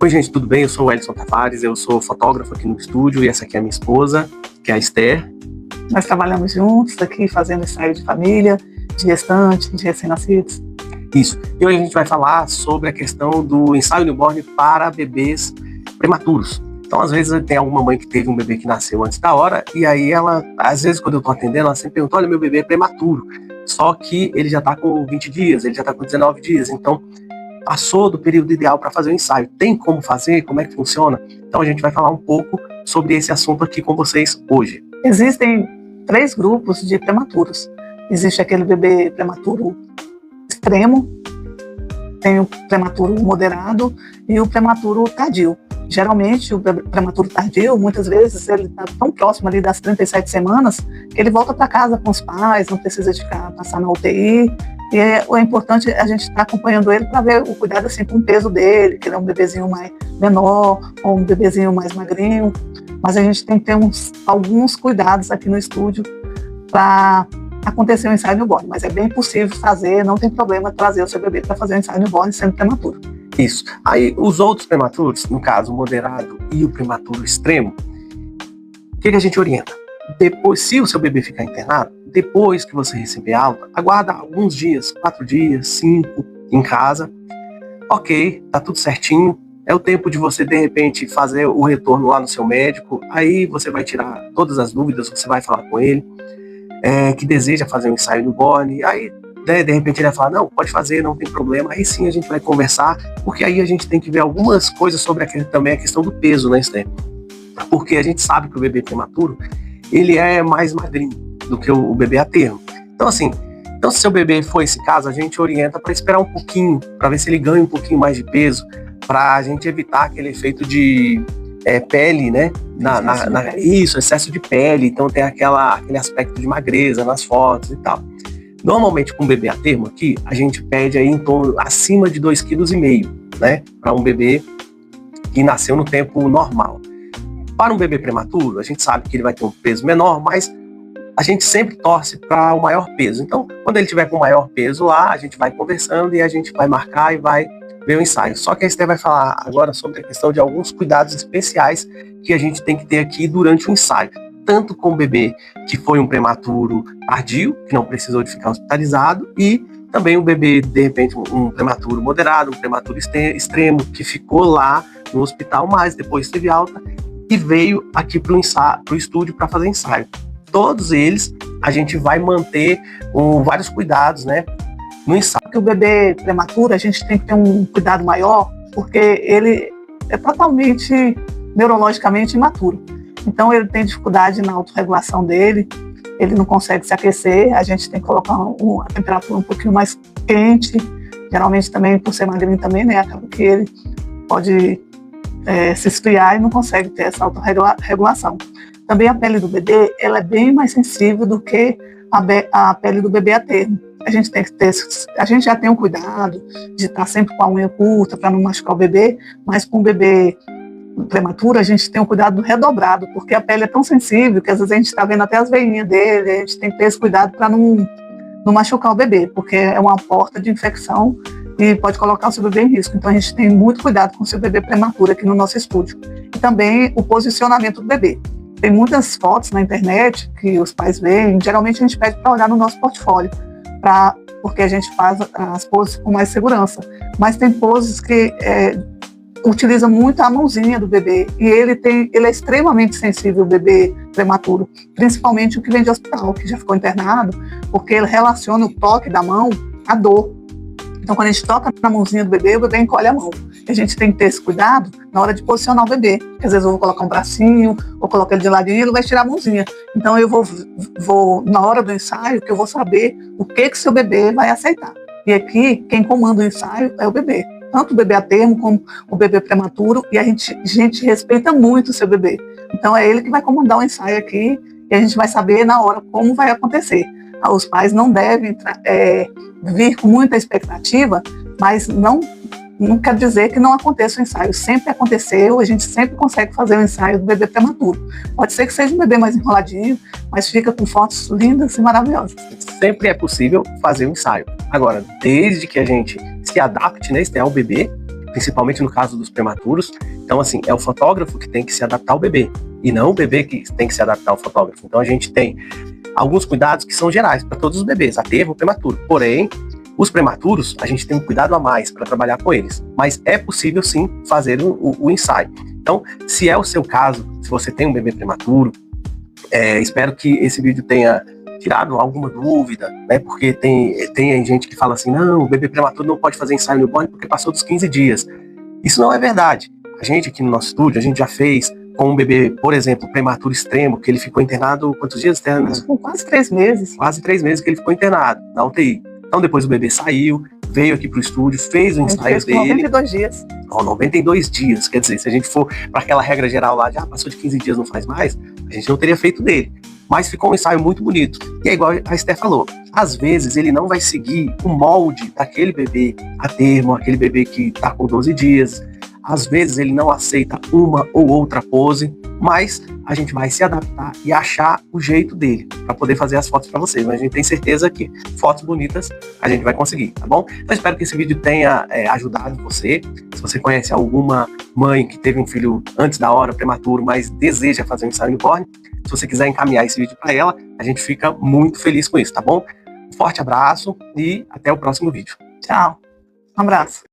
Oi, gente, tudo bem? Eu sou o Elson Tavares, eu sou fotógrafo aqui no estúdio e essa aqui é a minha esposa, que é a Esther. Nós trabalhamos juntos aqui, fazendo ensaio de família, de gestante, de recém-nascidos. Isso. E hoje a gente vai falar sobre a questão do ensaio newborn para bebês prematuros. Então, às vezes, tem alguma mãe que teve um bebê que nasceu antes da hora, e aí ela, às vezes, quando eu tô atendendo, ela sempre pergunta, olha, meu bebê é prematuro, só que ele já tá com 20 dias, ele já tá com 19 dias, então passou do período ideal para fazer o ensaio. Tem como fazer? Como é que funciona? Então a gente vai falar um pouco sobre esse assunto aqui com vocês hoje. Existem 3 grupos de prematuros. Existe aquele bebê prematuro extremo, tem o prematuro moderado e o prematuro tardio. Geralmente, o prematuro tardio, muitas vezes, ele está tão próximo ali das 37 semanas que ele volta para casa com os pais, não precisa de passar na UTI. E é importante a gente estar acompanhando ele para ver o cuidado assim, com o peso dele, que ele é um bebezinho mais menor ou um bebezinho mais magrinho. Mas a gente tem que ter alguns cuidados aqui no estúdio para acontecer o ensaio newborn. Mas é bem possível fazer, não tem problema trazer o seu bebê para fazer o ensaio newborn sendo prematuro. Isso. Aí os outros prematuros, no caso o moderado e o prematuro extremo, o que a gente orienta? Depois, se o seu bebê ficar internado, depois que você receber alta, aguarda alguns dias, 4 dias, 5, em casa. Ok, tá tudo certinho. É o tempo de você, de repente, fazer o retorno lá no seu médico. Aí você vai tirar todas as dúvidas, você vai falar com ele, que deseja fazer um ensaio newborn. Aí, de repente, ele vai falar, não, pode fazer, não tem problema. Aí sim a gente vai conversar, porque aí a gente tem que ver algumas coisas sobre também a questão do peso, né, Esther? Porque a gente sabe que o bebê prematuro, ele é mais magrinho do que o bebê a termo. Então, assim, se seu bebê for esse caso, a gente orienta para esperar um pouquinho, para ver se ele ganha um pouquinho mais de peso, para a gente evitar aquele efeito de pele, né? Isso, excesso de pele. Então, tem aquele aspecto de magreza nas fotos e tal. Normalmente, com o bebê a termo aqui, a gente pede aí em torno, acima de 2,5 kg, né? Para um bebê que nasceu no tempo normal. Para um bebê prematuro, a gente sabe que ele vai ter um peso menor, mas a gente sempre torce para o maior peso. Então, quando ele tiver com o maior peso lá, a gente vai conversando e a gente vai marcar e vai ver o ensaio. Só que a Esther vai falar agora sobre a questão de alguns cuidados especiais que a gente tem que ter aqui durante o ensaio. Tanto com o bebê que foi um prematuro tardio, que não precisou de ficar hospitalizado, e também o bebê, de repente, um prematuro moderado, um prematuro extremo, que ficou lá no hospital, mas depois teve alta e veio aqui para o estúdio para fazer ensaio. Todos eles, a gente vai manter vários cuidados, né, no ensaio. Porque o bebê prematuro, a gente tem que ter um cuidado maior, porque ele é totalmente neurologicamente imaturo. Então, ele tem dificuldade na autorregulação dele, ele não consegue se aquecer, a gente tem que colocar a temperatura um pouquinho mais quente, geralmente também, por ser magrinho também, né, acaba que ele pode se esfriar e não consegue ter essa autorregulação. Também a pele do bebê, ela é bem mais sensível do que a pele do bebê a termo. A gente já tem um cuidado de estar sempre com a unha curta para não machucar o bebê, mas com o bebê prematuro a gente tem um cuidado redobrado, porque a pele é tão sensível que às vezes a gente está vendo até as veinhas dele, a gente tem que ter esse cuidado para não machucar o bebê, porque é uma porta de infecção e pode colocar o seu bebê em risco. Então a gente tem muito cuidado com o seu bebê prematuro aqui no nosso estúdio. E também o posicionamento do bebê. Tem muitas fotos na internet que os pais veem, geralmente a gente pede para olhar no nosso portfólio, porque a gente faz as poses com mais segurança. Mas tem poses que utiliza muito a mãozinha do bebê, e ele é extremamente sensível, o bebê prematuro, principalmente o que vem de hospital, que já ficou internado, porque ele relaciona o toque da mão à dor. Então, quando a gente toca na mãozinha do bebê, o bebê encolhe a mão. A gente tem que ter esse cuidado na hora de posicionar o bebê, porque às vezes eu vou colocar um bracinho, ou colocar ele de ladinho e ele vai tirar a mãozinha. Então, eu vou na hora do ensaio, que eu vou saber o que seu bebê vai aceitar. E aqui, quem comanda o ensaio é o bebê. Tanto o bebê a termo como o bebê prematuro, e a gente respeita muito o seu bebê. Então, é ele que vai comandar o ensaio aqui, e a gente vai saber na hora como vai acontecer. Os pais não devem vir com muita expectativa, mas não quer dizer que não aconteça o ensaio. Sempre aconteceu, a gente sempre consegue fazer o ensaio do bebê prematuro. Pode ser que seja um bebê mais enroladinho, mas fica com fotos lindas e maravilhosas. Sempre é possível fazer o ensaio. Agora, desde que a gente se adapte, né, ao bebê, principalmente no caso dos prematuros. Então, assim, é o fotógrafo que tem que se adaptar ao bebê, e não o bebê que tem que se adaptar ao fotógrafo. Então, a gente tem alguns cuidados que são gerais para todos os bebês, a termo, prematuro. Porém, os prematuros, a gente tem um cuidado a mais para trabalhar com eles. Mas é possível, sim, fazer o ensaio. Então, se é o seu caso, se você tem um bebê prematuro, espero que esse vídeo tenha tirado alguma dúvida, né? Porque tem gente que fala assim, não, o bebê prematuro não pode fazer ensaio newborn porque passou dos 15 dias. Isso não é verdade. A gente aqui no nosso estúdio, a gente já fez com um bebê, por exemplo, prematuro extremo, que ele ficou internado quantos dias? Com quase 3 meses. Quase 3 meses que ele ficou internado na UTI. Então depois o bebê saiu, veio aqui pro estúdio, fez o ensaio dele. 92 dias. 92 dias, quer dizer, se a gente for para aquela regra geral lá, já passou de 15 dias, não faz mais, a gente não teria feito dele. Mas ficou um ensaio muito bonito. E é igual a Esther falou, às vezes ele não vai seguir o molde daquele bebê a termo, aquele bebê que está com 12 dias. Às vezes ele não aceita uma ou outra pose, mas a gente vai se adaptar e achar o jeito dele para poder fazer as fotos para vocês. Mas a gente tem certeza que fotos bonitas a gente vai conseguir, tá bom? Então espero que esse vídeo tenha ajudado você. Se você conhece alguma mãe que teve um filho antes da hora, prematuro, mas deseja fazer um ensaio newborn, se você quiser encaminhar esse vídeo para ela, a gente fica muito feliz com isso, tá bom? Um forte abraço e até o próximo vídeo. Tchau. Um abraço.